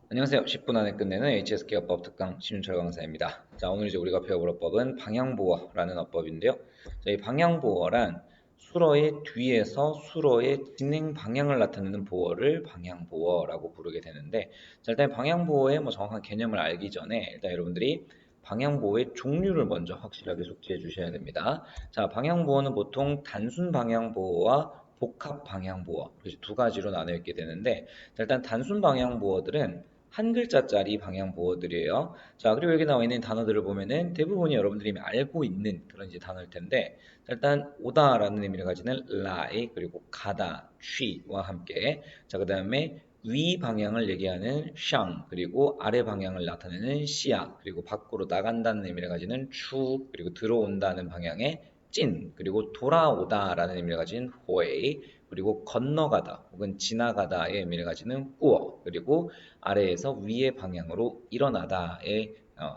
안녕하세요. 10분 안에 끝내는 HS기어법 특강 신윤철 강사입니다. 자, 오늘 이제 우리가 배워볼 어법은 방향부어라는 어법인데요. 자, 이 방향부어란 수어의 뒤에서 수어의 진행 방향을 나타내는 부어를 방향부어라고 부르게 되는데, 자, 일단 방향부어의 정확한 개념을 알기 전에 일단 여러분들이 방향부어의 종류를 먼저 확실하게 숙지해 주셔야 됩니다. 자, 방향부어는 보통 단순 방향부어와 복합 방향부어, 두 가지로 나눠 있게 되는데, 자, 일단 단순 방향부어들은 한 글자짜리 방향부어들이에요. 자, 그리고 여기 나와 있는 단어들을 보면은 대부분이 여러분들이 이미 알고 있는 그런 이제 단어일 텐데, 자, 일단 오다라는 의미를 가지는 lie, 그리고 가다, 취와 함께, 자, 그 다음에 위 방향을 얘기하는 샹, 그리고 아래 방향을 나타내는 시야, 그리고 밖으로 나간다는 의미를 가지는 추, 그리고 들어온다는 방향의 찐, 그리고 돌아오다라는 의미를 가진 호에이, 그리고 건너가다 혹은 지나가다의 의미를 가지는 꾸어, 그리고 아래에서 위의 방향으로 일어나다의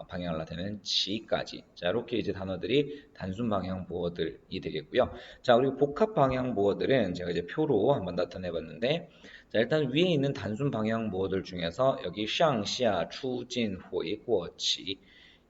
방향을 나타내는 지까지. 자, 이렇게 이제 단어들이 단순 방향 보어들이 되겠고요. 자, 그리고 복합 방향 보어들은 제가 이제 표로 한번 나타내 봤는데, 자, 일단 위에 있는 단순 방향 보어들 중에서 여기 샹, 시아, 추, 진, 호이, 구어, 치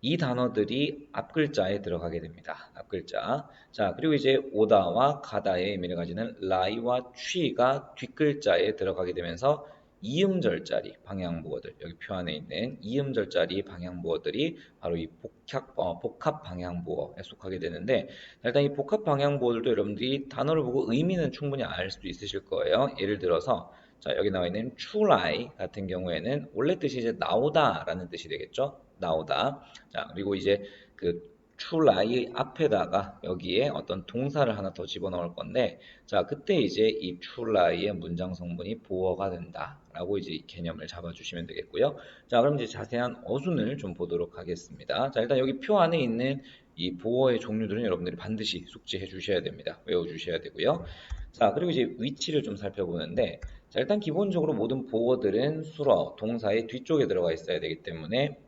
이 단어들이 앞 글자에 들어가게 됩니다. 앞 글자. 자, 그리고 이제 오다와 가다의 의미를 가지는 라이와 취가 뒷글자에 들어가게 되면서 이음절자리 방향부어들, 여기 표 안에 있는 이음절자리 방향부어들이 바로 이 복합 방향부어에 속하게 되는데, 일단 이 복합 방향부어들도 여러분들이 단어를 보고 의미는 충분히 알 수도 있으실 거예요. 예를 들어서 자, 여기 나와 있는 출来같은 경우에는 원래 뜻이 이제 나오다라는 뜻이 되겠죠. 나오다. 자, 그리고 이제 그 출라이 앞에다가 여기에 어떤 동사를 하나 더 집어넣을 건데, 자, 그때 이제 이 출라이의 문장 성분이 보어가 된다라고 이제 이 개념을 잡아주시면 되겠고요. 자, 그럼 이제 자세한 어순을 좀 보도록 하겠습니다. 자, 일단 여기 표 안에 있는 이 보어의 종류들은 여러분들이 반드시 숙지해 주셔야 됩니다. 외워 주셔야 되고요. 자, 그리고 이제 위치를 좀 살펴보는데, 자, 일단 기본적으로 모든 보어들은 수어, 동사의 뒤쪽에 들어가 있어야 되기 때문에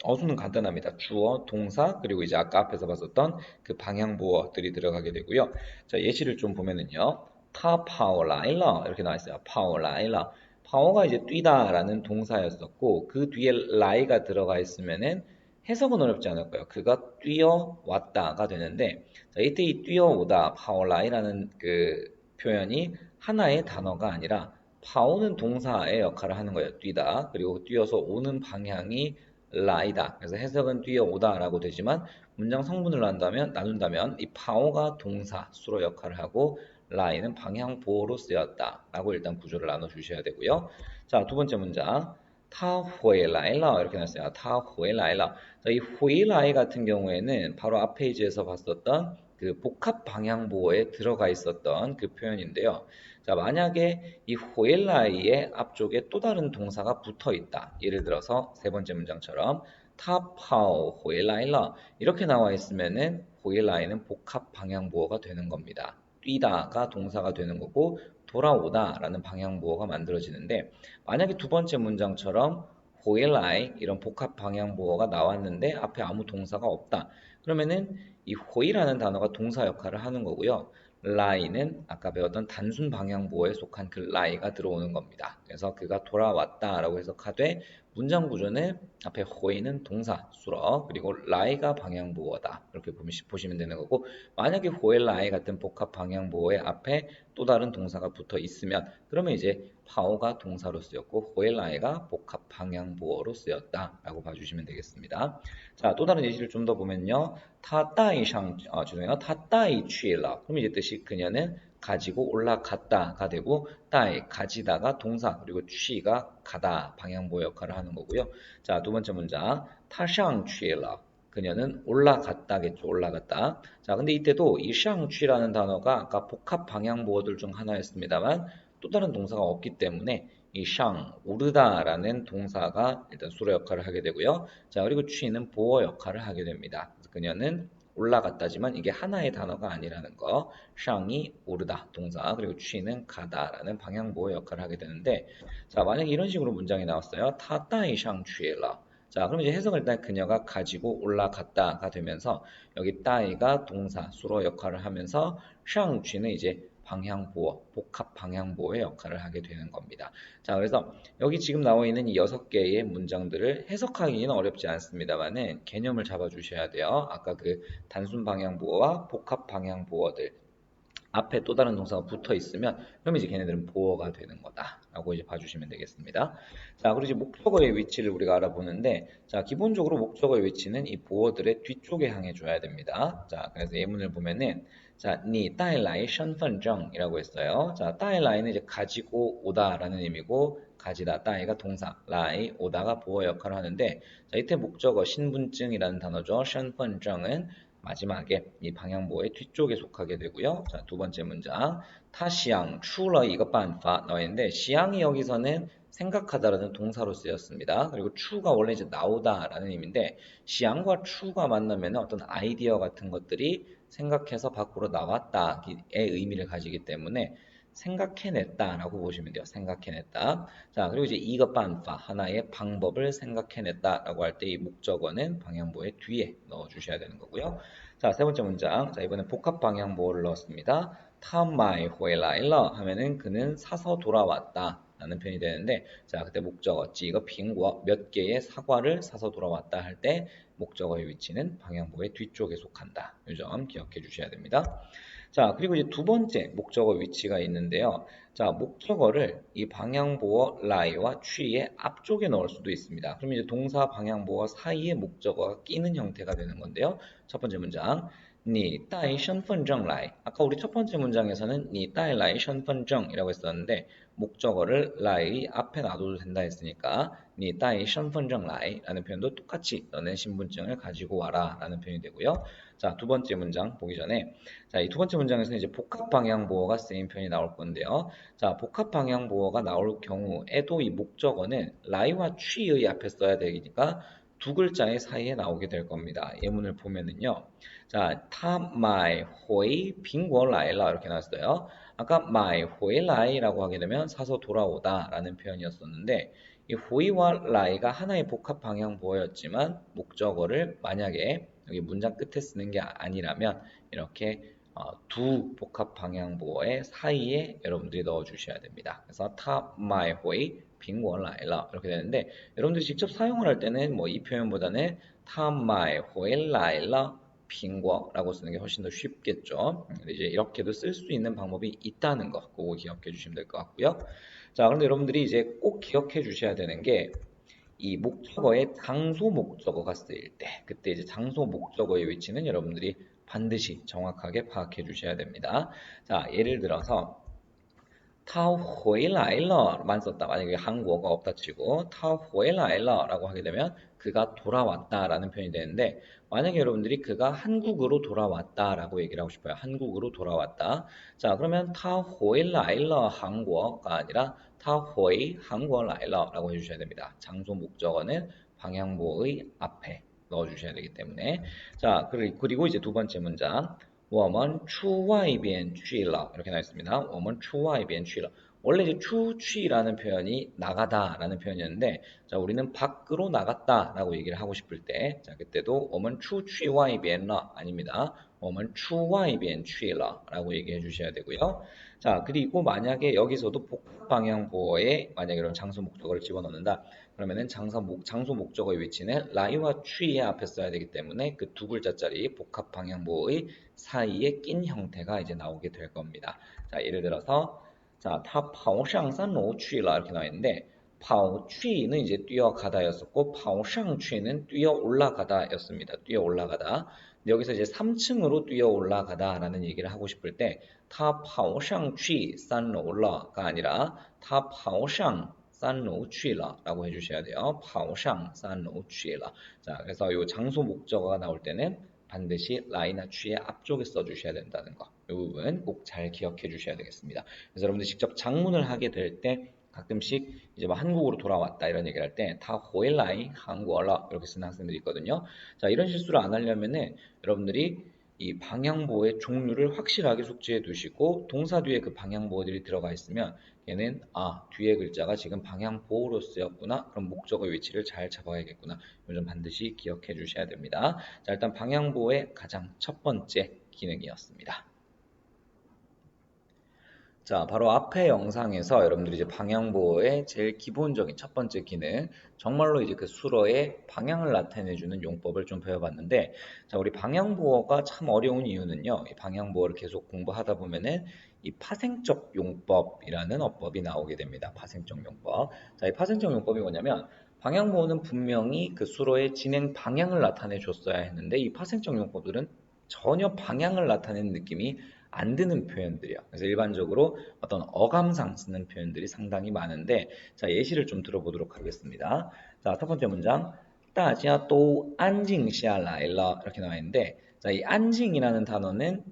어수는 간단합니다. 주어, 동사, 그리고 이제 아까 앞에서 봤었던 그 방향부어들이 들어가게 되고요. 자, 예시를 좀 보면은요. 타 파워라일러 이렇게 나와 있어요. 파워라일러. 파워가 이제 뛰다라는 동사였었고 그 뒤에 라이가 들어가 있으면은 해석은 어렵지 않을 거예요. 그가 뛰어왔다가 되는데, 자, 이때 이 뛰어오다 파워라이라는 그 표현이 하나의 단어가 아니라 파워는 동사의 역할을 하는 거예요. 뛰다. 그리고 뛰어서 오는 방향이 라이다. 그래서 해석은 뛰어오다라고 되지만 문장 성분을 나눈다면 이 파워가 동사, 수로 역할을 하고 라이는 방향 보호로 쓰였다라고 일단 구조를 나눠 주셔야 되고요. 자, 두 번째 문장. 他回来了 이렇게 나왔어요. 他回来了. 자, 이 回来 같은 경우에는 바로 앞 페이지에서 봤었던 그 복합 방향 보호에 들어가 있었던 그 표현인데요. 자, 만약에 이 호엘라이의 앞쪽에 또 다른 동사가 붙어 있다. 예를 들어서 세 번째 문장처럼 타파오 호엘라이러 이렇게 나와 있으면은 호엘라이는 복합 방향부어가 되는 겁니다. 뛰다가 동사가 되는 거고 돌아오다라는 방향부어가 만들어지는데, 만약에 두 번째 문장처럼 호엘라이 이런 복합 방향부어가 나왔는데 앞에 아무 동사가 없다. 그러면은 이 호이라는 단어가 동사 역할을 하는 거고요. 라이는 아까 배웠던 단순 방향부호에 속한 그 라이가 들어오는 겁니다. 그래서 그가 돌아왔다라고 해석하되 문장 구조는 앞에 호이는 동사, 수러, 그리고 라이가 방향부호다. 이렇게 보시면 되는 거고, 만약에 호의 라이 같은 복합 방향부호의 앞에 또 다른 동사가 붙어 있으면 그러면 이제 파오가 동사로 쓰였고 호의 라이가 복합 방향부호로 쓰였다라고 봐주시면 되겠습니다. 자, 또 다른 예시를 좀 더 보면요. 죄송해요. 他带취了. 그럼 이제 뜻이 그녀는 가지고 올라갔다가 되고, 따이 가지다가 동사, 그리고 취가 가다 방향보 역할을 하는 거고요. 자, 두 번째 문장. 他上去了. 그녀는 올라갔다겠죠. 올라갔다. 자, 근데 이때도 이 샹취라는 단어가 아까 복합 방향보어들 중 하나였습니다만 또 다른 동사가 없기 때문에 이 샹, 오르다라는 동사가 일단 수로 역할을 하게 되고요. 자, 그리고 취는 보어 역할을 하게 됩니다. 그래서 그녀는 올라갔다지만 이게 하나의 단어가 아니라는 거. 샹이 오르다 동사, 그리고 취는 가다라는 방향보호 역할을 하게 되는데, 자, 만약에 이런 식으로 문장이 나왔어요. 타 따이 샹 취라. 자, 그럼 이제 해석을 일단 그녀가 가지고 올라갔다가 되면서 여기 따이가 동사, 수로 역할을 하면서 샹 취는 이제 방향보어, 복합 방향보어의 역할을 하게 되는 겁니다. 자, 그래서 여기 지금 나와 있는 이 6개의 문장들을 해석하기는 어렵지 않습니다만은 개념을 잡아주셔야 돼요. 아까 그 단순 방향보어와 복합 방향보어들 앞에 또 다른 동사가 붙어 있으면 그럼 이제 걔네들은 보어가 되는 거다라고 이제 봐주시면 되겠습니다. 자, 그리고 이제 목적어의 위치를 우리가 알아보는데, 자, 기본적으로 목적어의 위치는 이 보어들의 뒤쪽에 향해 줘야 됩니다. 자, 그래서 예문을 보면은, 자, 你带来身份证이라고 했어요. 자, 带来는 이제 가지고 오다라는 의미고, 가지다, 따이가 동사, 라이, 오다가 보어 역할을 하는데, 자, 이때 목적어 신분증이라는 단어죠. 身份证은 마지막에 이 방향보의 뒤쪽에 속하게 되고요. 자, 두 번째 문장. 타시양 추러 이거 반파 나와 있는데 시양이 여기서는 생각하다라는 동사로 쓰였습니다. 그리고 추가 원래 이제 나오다라는 의미인데 시양과 추가 만나면 어떤 아이디어 같은 것들이 생각해서 밖으로 나왔다의 의미를 가지기 때문에 생각해냈다라고 보시면 돼요. 생각해냈다. 자, 그리고 이제 이거 반파 하나의 방법을 생각해냈다라고 할 때 이 목적어는 방향보의 뒤에 넣어주셔야 되는 거고요. 자, 세 번째 문장. 자, 이번엔 복합 방향보어를 넣었습니다. 他买回来了 하면은 그는 사서 돌아왔다 라는 표현이 되는데, 자, 그때 목적어 찌가 빙고 몇 개의 사과를 사서 돌아왔다 할 때 목적어의 위치는 방향보의 뒤쪽에 속한다. 이 점 기억해 주셔야 됩니다. 자, 그리고 이제 두 번째 목적어 위치가 있는데요. 자, 목적어를 이 방향보어 라이와 취의 앞쪽에 넣을 수도 있습니다. 그럼 이제 동사 방향보어 사이에 목적어가 끼는 형태가 되는 건데요. 첫 번째 문장. 你带身份证来. 아까 우리 첫 번째 문장에서는 你带来身份证이라고 했었는데 목적어를来 앞에 놔둬도 된다 했으니까 你带身份证来라는 표현도 똑같이 너는 신분증을 가지고 와라 라는 표현이 되고요. 자, 두 번째 문장 보기 전에 자, 이 두 번째 문장에서는 이제 복합 방향보어가 쓰인 표현이 나올 건데요. 자, 복합 방향보어가 나올 경우에도 이 목적어는 라이와 취의 앞에 써야 되니까 두 글자의 사이에 나오게 될 겁니다. 예문을 보면은요. 자, 他买回苹果来了 이렇게 나왔어요. 아까 买回来라고 하게 되면 사서 돌아오다 라는 표현이었었는데 이 호이와 라이가 하나의 복합 방향보어였지만 목적어를 만약에 여기 문장 끝에 쓰는 게 아니라면 이렇게 두 복합 방향보어의 사이에 여러분들이 넣어 주셔야 됩니다. 그래서 他买回苹果来了 이렇게 되는데 여러분들이 직접 사용을 할 때는 뭐 이 표현보다는 他买回来了苹果라고 쓰는 게 훨씬 더 쉽겠죠. 이제 이렇게도 쓸 수 있는 방법이 있다는 거 그거 기억해 주시면 될 것 같고요. 자, 그런데 여러분들이 이제 꼭 기억해 주셔야 되는 게 이 목적어에 장소 목적어가 쓰일 때 그때 이제 장소 목적어의 위치는 여러분들이 반드시 정확하게 파악해 주셔야 됩니다. 자, 예를 들어서 他回来了만 썼다. 만약에 한국어가 없다 치고 他回来了라고 하게 되면 그가 돌아왔다라는 표현이 되는데 만약에 여러분들이 그가 한국으로 돌아왔다라고 얘기를 하고 싶어요. 한국으로 돌아왔다. 자, 그러면 他回来了 한국어가 아니라 他回 한국어라고 해주셔야 됩니다. 장소 목적어는 방향보의 앞에 넣어주셔야 되기 때문에 자, 그리고 이제 두 번째 문장 我们出外边去了 이렇게 나와 있습니다. 我们出外边去了 원래 이제 추취라는 표현이 나가다라는 표현이었는데 자, 우리는 밖으로 나갔다라고 얘기를 하고 싶을 때 자, 그때도 我们出去外边了 아닙니다. 我们出外边去了라고 얘기해 주셔야 되고요. 자, 그리고 만약에 여기서도 복합 방향 보어에 만약에 이런 장소 목적어를 집어넣는다. 그러면은 장소 목적어의 위치는 라이와 취의 앞에 써야 되기 때문에 그 두 글자짜리 복합 방향보의 사이에 낀 형태가 이제 나오게 될 겁니다. 자, 예를 들어서 자, 他跑上三楼去了 이렇게 나와 있는데 跑去는 이제 뛰어가다였었고 跑上去는 뛰어 올라가다였습니다. 뛰어 올라가다. 근데 여기서 이제 3층으로 뛰어 올라가다라는 얘기를 하고 싶을 때 他跑上去三楼了가 아니라 他跑上三楼去了라고 해주셔야 돼요. 跑上三楼去了. 자, 그래서 이 장소 목적어가 나올 때는 반드시 라이나 취의 앞쪽에 써주셔야 된다는 거. 이 부분 꼭 잘 기억해 주셔야 되겠습니다. 그래서 여러분들 직접 장문을 하게 될 때 가끔씩 이제 뭐 한국으로 돌아왔다 이런 얘기를 할 때 다回来 한국어라 이렇게 쓰는 학생들이 있거든요. 자, 이런 실수를 안 하려면은 여러분들이 이 방향보호의 종류를 확실하게 숙지해 두시고 동사 뒤에 그 방향보호들이 들어가 있으면 얘는 뒤에 글자가 지금 방향보호로 쓰였구나. 그럼 목적어 위치를 잘 잡아야겠구나. 이점 반드시 기억해 주셔야 됩니다. 자, 일단 방향보호의 가장 첫 번째 기능이었습니다. 자, 바로 앞에 영상에서 여러분들이 이제 방향보호의 제일 기본적인 첫 번째 기능, 정말로 이제 그 수로의 방향을 나타내주는 용법을 좀 배워봤는데, 자, 우리 방향보호가 참 어려운 이유는요, 이 방향보호를 계속 공부하다 보면은 이 파생적 용법이라는 어법이 나오게 됩니다. 파생적 용법. 자, 이 파생적 용법이 뭐냐면, 방향보호는 분명히 그 수로의 진행 방향을 나타내 줬어야 했는데, 이 파생적 용법들은 전혀 방향을 나타내는 느낌이 안 드는 표현들이요. 그래서 일반적으로 어떤 어감상 쓰는 표현들이 상당히 많은데, 자, 예시를 좀 들어보도록 하겠습니다. 자, 첫 번째 문장, 大家都安静下来了 이렇게 나와 있는데, 자, 이 안징이라는 단어는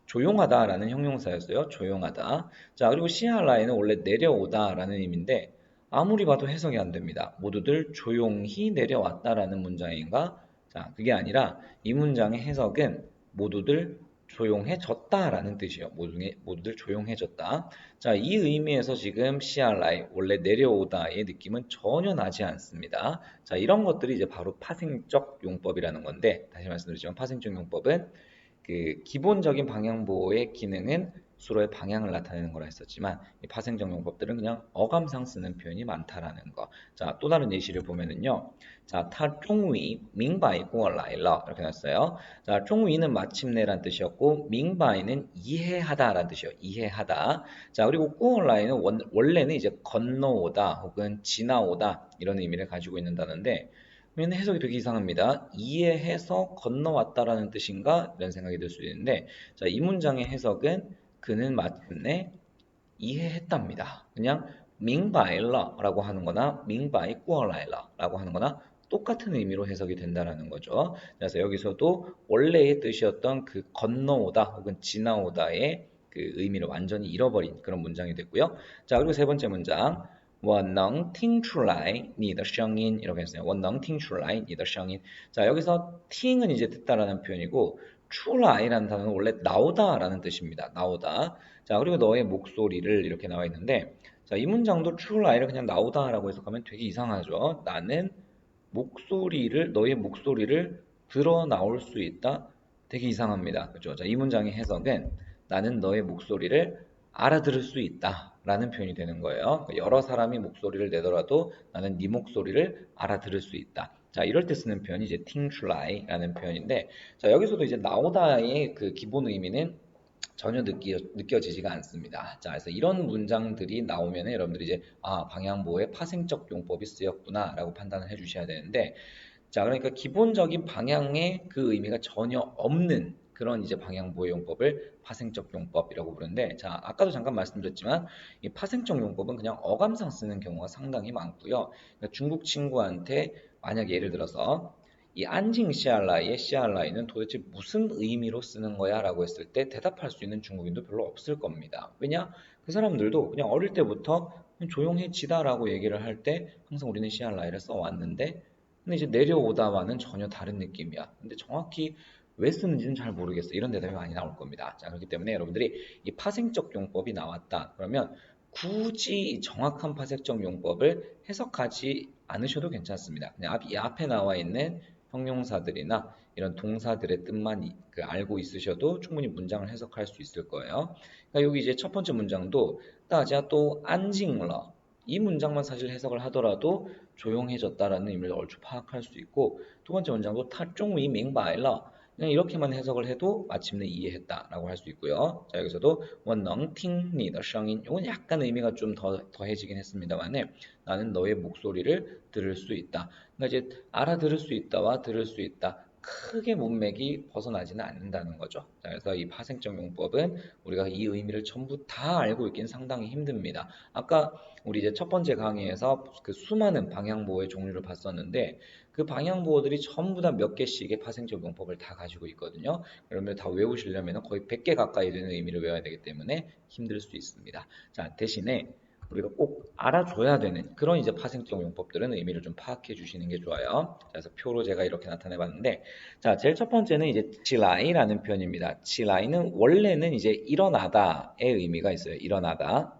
조용하다라는 형용사였어요. 조용하다. 자, 그리고 시알라에는 원래 내려오다라는 의미인데 아무리 봐도 해석이 안 됩니다. 모두들 조용히 내려왔다라는 문장인가? 자, 그게 아니라 이 문장의 해석은 모두들 조용해졌다라는 뜻이에요. 모두들 조용해졌다. 자, 이 의미에서 지금 시알라이 원래 내려오다의 느낌은 전혀 나지 않습니다. 자, 이런 것들이 이제 바로 파생적 용법이라는 건데 다시 말씀드리지만 파생적 용법은 그 기본적인 방향보호의 기능은 수로의 방향을 나타내는 거라 했었지만 이 파생적 용법들은 그냥 어감상 쓰는 표현이 많다라는 거. 자, 또 다른 예시를 보면은요. 자, 他终于明白过来了 이렇게 났어요. 자, 终于는 마침내란 뜻이었고 明白는 이해하다라는 뜻이요. 이해하다. 자, 그리고 过来는 원래는 이제 건너오다 혹은 지나오다 이런 의미를 가지고 있는 단어인데 그러면 해석이 되게 이상합니다. 이해해서 건너왔다라는 뜻인가? 이런 생각이 들 수 있는데, 자, 이 문장의 해석은 그는 마침내 이해했답니다. 그냥 明白了라고 하는 거나 明白过来了라고 하는 거나 똑같은 의미로 해석이 된다라는 거죠. 그래서 여기서도 원래의 뜻이었던 그 건너오다 혹은 지나오다의 그 의미를 완전히 잃어버린 그런 문장이 됐고요. 자, 그리고 세 번째 문장. 我能听出来你的声音 이렇게 했어요. 我能听出来你的声音. 자, 여기서 팅은 이제 듣다라는 표현이고 출라이라는 단어는 원래 나오다라는 뜻입니다. 나오다. 자, 그리고 너의 목소리를 이렇게 나와 있는데 자, 이 문장도 출라이를 그냥 나오다라고 해석하면 되게 이상하죠. 나는 너의 목소리를 들어 나올 수 있다. 되게 이상합니다. 그죠? 자, 이 문장의 해석은 나는 너의 목소리를 알아들을 수 있다라는 표현이 되는 거예요. 여러 사람이 목소리를 내더라도 나는 네 목소리를 알아들을 수 있다. 자, 이럴 때 쓰는 표현이 이제 팅출라이라는 표현인데, 자, 여기서도 이제 나오다의 그 기본 의미는 전혀 느껴지지가 않습니다. 자, 그래서 이런 문장들이 나오면 여러분들이 이제 방향보호의 파생적 용법이 쓰였구나라고 판단을 해주셔야 되는데, 자, 그러니까 기본적인 방향의 그 의미가 전혀 없는 그런 이제 방향보호 용법을 파생적 용법이라고 부르는데, 자, 아까도 잠깐 말씀드렸지만 이 파생적 용법은 그냥 어감상 쓰는 경우가 상당히 많고요. 그러니까 중국 친구한테 만약 예를 들어서 이 안징 시알라이의 시알라이는 도대체 무슨 의미로 쓰는 거야? 라고 했을 때 대답할 수 있는 중국인도 별로 없을 겁니다. 왜냐? 그 사람들도 그냥 어릴 때부터 그냥 조용해지다라고 얘기를 할 때 항상 우리는 시알라이를 써왔는데 근데 이제 내려오다와는 전혀 다른 느낌이야. 근데 정확히 왜 쓰는지는 잘 모르겠어. 이런 대답이 많이 나올 겁니다. 자, 그렇기 때문에 여러분들이 이 파생적 용법이 나왔다. 그러면 굳이 정확한 파생적 용법을 해석하지 않으셔도 괜찮습니다. 그냥 이 앞에 나와 있는 형용사들이나 이런 동사들의 뜻만 알고 있으셔도 충분히 문장을 해석할 수 있을 거예요. 그러니까 여기 이제 첫 번째 문장도 大家都安静了. 이 문장만 사실 해석을 하더라도 조용해졌다라는 의미를 얼추 파악할 수 있고 두 번째 문장도 他终于明白了. 그냥 이렇게만 해석을 해도 마침내 이해했다라고 할 수 있고요. 자, 여기서도 我能听你的声音. 이건 약간 의미가 좀 더해지긴 했습니다만은 나는 너의 목소리를 들을 수 있다. 그러니까 이제 알아들을 수 있다와 들을 수 있다. 크게 문맥이 벗어나지는 않는다는 거죠. 자, 그래서 이 파생적 용법은 우리가 이 의미를 전부 다 알고 있기는 상당히 힘듭니다. 아까 우리 이제 첫 번째 강의에서 그 수많은 방향보호의 종류를 봤었는데 그 방향보호들이 전부 다 몇 개씩의 파생적 용법을 다 가지고 있거든요. 여러분들 다 외우시려면 거의 100개 가까이 되는 의미를 외워야 되기 때문에 힘들 수 있습니다. 자, 대신에 우리가 꼭 알아줘야 되는 그런 이제 파생적 용법들은 의미를 좀 파악해 주시는 게 좋아요. 그래서 표로 제가 이렇게 나타내 봤는데, 자, 제일 첫 번째는 이제 치라이라는 표현입니다. 치라이는 원래는 이제 일어나다의 의미가 있어요. 일어나다.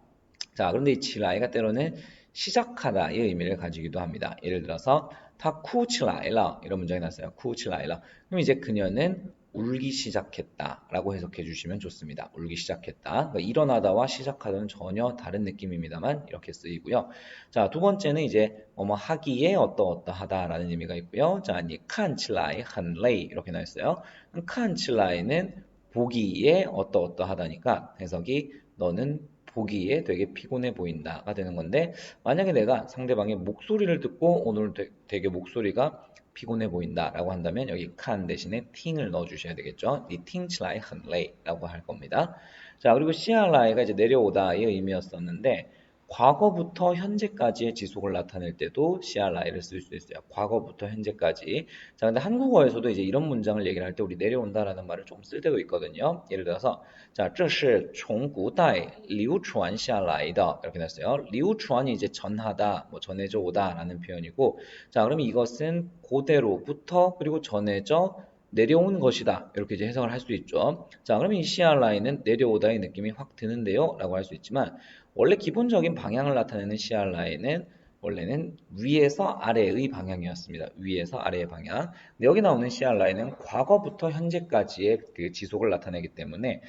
자, 그런데 이 치라이가 때로는 시작하다의 의미를 가지기도 합니다. 예를 들어서 타 쿠치라이라 이런 문장이 났어요. 쿠치라이라. 그럼 이제 그녀는 울기 시작했다 라고 해석해 주시면 좋습니다. 울기 시작했다. 그러니까 일어나다와 시작하다는 전혀 다른 느낌입니다만 이렇게 쓰이고요. 자, 두 번째는 이제 뭐뭐 하기에 어떠어떠하다라는 의미가 있고요. 자, 니 칸치라이 한레이 이렇게 나와 있어요. 칸치라이는 보기에 어떠어떠하다니까 해석이 너는 보기에 되게 피곤해 보인다가 되는 건데 만약에 내가 상대방의 목소리를 듣고 오늘 되게 목소리가 피곤해 보인다라고 한다면 여기 칸 대신에 팅을 넣어주셔야 되겠죠. 니 팅치라이 흔레이라고 할 겁니다. 자, 그리고 시알라이가 이제 내려오다의 의미였었는데 과거부터 현재까지의 지속을 나타낼 때도 시알라이를 쓸 수 있어요. 과거부터 현재까지. 자, 근데 한국어에서도 이제 이런 문장을 얘기를 할 때 우리 내려온다라는 말을 좀 쓸 때도 있거든요. 예를 들어서 자, 这是从古代流传下来的 이렇게 났어요. 流传이 이제 전하다, 뭐 전해져 오다라는 표현이고, 자, 그러면 이것은 고대로부터 그리고 전해져 내려온 것이다. 이렇게 이제 해석을 할 수 있죠. 자, 그러면 이 시알라이는 내려오다의 느낌이 확 드는데요. 라고 할 수 있지만, 원래 기본적인 방향을 나타내는 시알라이는 원래는 위에서 아래의 방향이었습니다. 위에서 아래의 방향. 근데 여기 나오는 시알라이는 과거부터 현재까지의 그 지속을 나타내기 때문에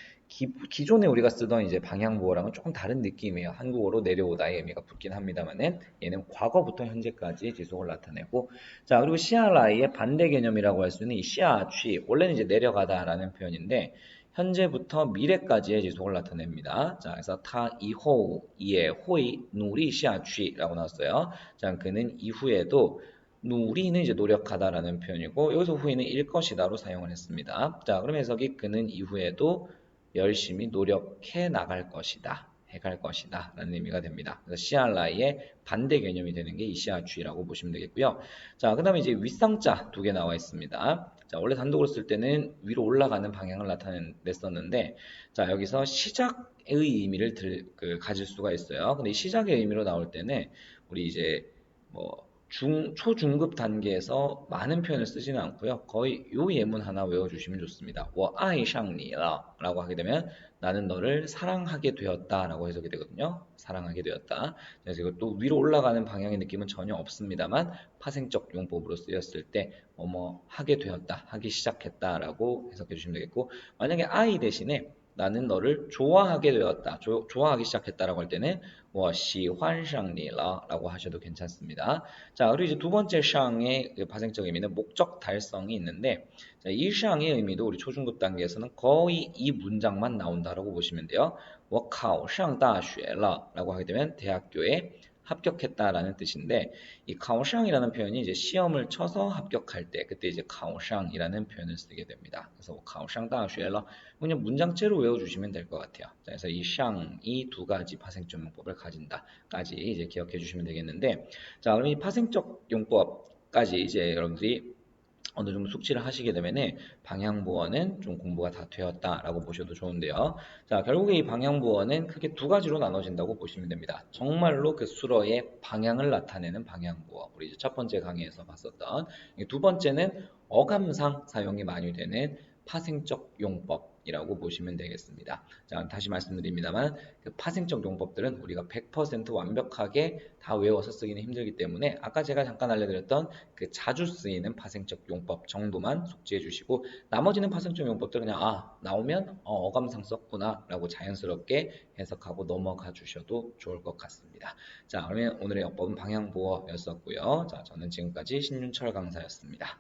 기존에 우리가 쓰던 이제 방향부호랑은 조금 다른 느낌이에요. 한국어로 내려오다의 의미가 붙긴 합니다만은 얘는 과거부터 현재까지의 지속을 나타내고 자 그리고 시아라이의 반대 개념이라고 할 수 있는 이 시아취 원래는 이제 내려가다라는 표현인데 현재부터 미래까지의 지속을 나타냅니다. 자, 그래서 타 이후 예 호이 누리 시아취라고 나왔어요. 자, 그는 이후에도 누리는 이제 노력하다라는 표현이고 여기서 후에는 일 것이다로 사용을 했습니다. 자, 그럼 해석이 그는 이후에도 열심히 노력해 나갈 것이다. 해갈 것이다. 라는 의미가 됩니다. 그래서 시알라이의 반대 개념이 되는 게 이 시아취라고 보시면 되겠고요. 자, 그 다음에 이제 윗상자 두 개 나와 있습니다. 자, 원래 단독으로 쓸 때는 위로 올라가는 방향을 나타냈었는데, 자, 여기서 시작의 의미를 가질 수가 있어요. 근데 이 시작의 의미로 나올 때는 우리 이제 뭐 초중급 단계에서 많은 표현을 쓰지는 않고요. 거의 요 예문 하나 외워주시면 좋습니다. 我爱上你了 라고 하게 되면 나는 너를 사랑하게 되었다 라고 해석이 되거든요. 사랑하게 되었다. 그래서 이것도 위로 올라가는 방향의 느낌은 전혀 없습니다만 파생적 용법으로 쓰였을 때 뭐뭐 하게 되었다, 하기 시작했다 라고 해석해 주시면 되겠고 만약에 I 대신에 나는 너를 좋아하게 되었다. 좋아하기 시작했다라고 할 때는 我喜欢上你了 라고 하셔도 괜찮습니다. 자, 그리고 이제 두 번째 샹의 그 파생적 의미는 목적 달성이 있는데 자, 이 샹의 의미도 우리 초중급 단계에서는 거의 이 문장만 나온다라고 보시면 돼요. 我考上大学了 라고 하게 되면 대학교에 합격했다라는 뜻인데 이 카오샹이라는 표현이 이제 시험을 쳐서 합격할 때 그때 이제 카오샹이라는 표현을 쓰게 됩니다. 그래서 카오샹 다쉐러 그냥 문장째로 외워주시면 될 것 같아요. 자, 그래서 이 샹이 두 가지 파생적 용법을 가진다까지 이제 기억해 주시면 되겠는데 자 그럼 이 파생적 용법까지 이제 여러분들이 어느 정도 숙지를 하시게 되면은 방향부어는 좀 공부가 다 되었다라고 보셔도 좋은데요. 자, 결국에 이 방향부어는 크게 두 가지로 나눠진다고 보시면 됩니다. 정말로 그 수어의 방향을 나타내는 방향부어. 우리 이제 첫 번째 강의에서 봤었던 두 번째는 어감상 사용이 많이 되는 파생적 용법이라고 보시면 되겠습니다. 자, 다시 말씀드립니다만 그 파생적 용법들은 우리가 100% 완벽하게 다 외워서 쓰기는 힘들기 때문에 아까 제가 잠깐 알려드렸던 그 자주 쓰이는 파생적 용법 정도만 숙지해 주시고 나머지는 파생적 용법들 그냥 나오면 어감상 썼구나 라고 자연스럽게 해석하고 넘어가 주셔도 좋을 것 같습니다. 자, 그러면 오늘의 어법은 방향부어였었고요. 자, 저는 지금까지 신윤철 강사였습니다.